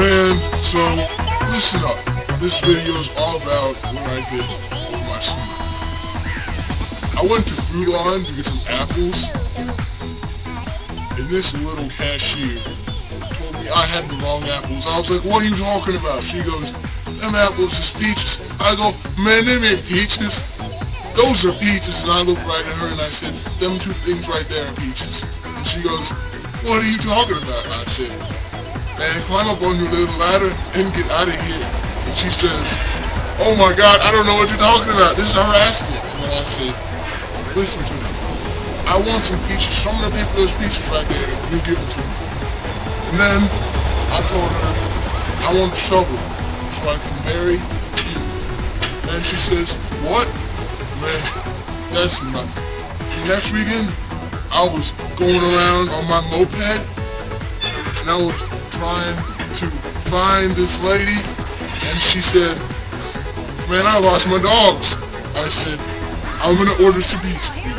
Man, so listen up. This video is all about what I did with my summer. I went to Food Line to get some apples, and this little cashier told me I had the wrong apples. I was like, what are you talking about? She goes, them apples is peaches. I go, man, them ain't peaches. Those are peaches. And I looked right at her and I said, them two things right there are peaches. And she goes, what are you talking about? I said, man, climb up on your little ladder and get out of here. And she says, oh my God, I don't know what you're talking about. This is harassment. And then I said, listen to me. I want some peaches. So I'm going to pay for those peaches right there if you give it to me. And then I told her, I want a shovel so I can bury you. And she says, what? Man, that's nothing. And next weekend, I was going around on my moped, and I was trying to find this lady, and she said, man, I lost my dogs. I said, I'm gonna order some pizza for you.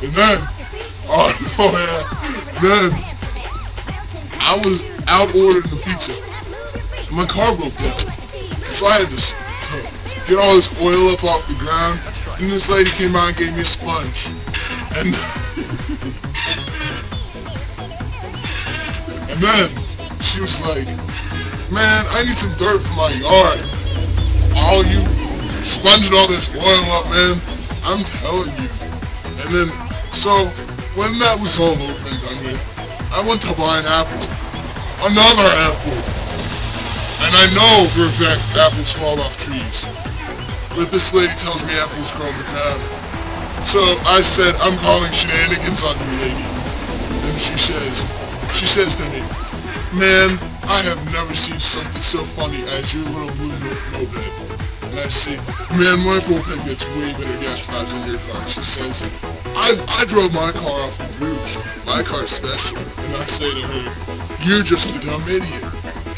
And then, oh yeah, then, I was out ordering the pizza, and my car broke down, so I had to get all this oil up off the ground, and this lady came out and gave me a sponge, and then she was like, man, I need some dirt for my yard. All you sponging all this oil up, man, I'm telling you. And then, so, when that was all over and done with, I went to buy an apple, another apple, and I know for a fact apples fall off trees. But this lady tells me apples grow on the ground. So I said, I'm calling shenanigans on you, lady. And she says to me, man, I have never seen something so funny as your little blue moped. And I say, man, my moped gets way better gas miles than your car. She says, I drove my car off the roof. My car's special. And I say to her, you're just a dumb idiot.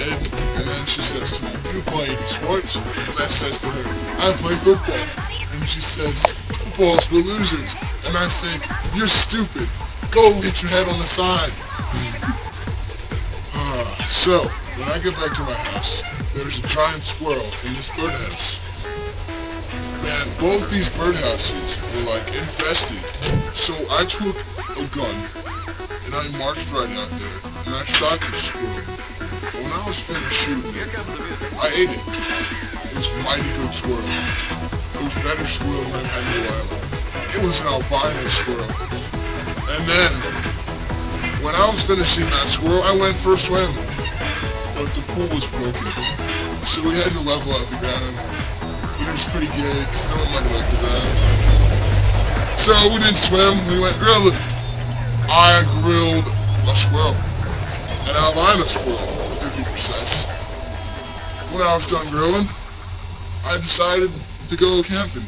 And then she says to me, you play any sports? And I says to her, I play football. And she says, football's for losers. And I say, you're stupid. Go hit your head on the side. So, when I get back to my house, there's a giant squirrel in this birdhouse. Man, both these birdhouses were like infested. So I took a gun, and I marched right out there, and I shot this squirrel. When I was finished shooting it, I ate it. It was a mighty good squirrel. It was better squirrel than I've had in a while. It was an albino squirrel. And then, when I was finishing that squirrel, I went for a swim. But the pool was broken. So we had to level out the ground. But it was pretty good, because no one liked the ground. So we didn't swim, we went grilling. I grilled a squirrel. An albino squirrel. Precise. When I was done grilling, I decided to go camping,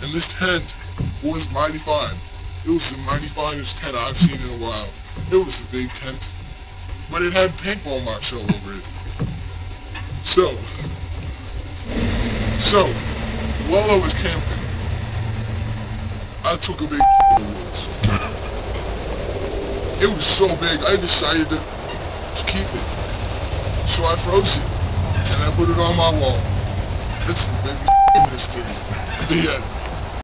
and this tent was mighty fine. It was the mighty finest tent I've seen in a while. It was a big tent, but it had paintball marks all over it. So while I was camping, I took a big in the woods. It was so big, I decided to keep it. So I froze it, and I put it on my wall. That's the biggest history. The end.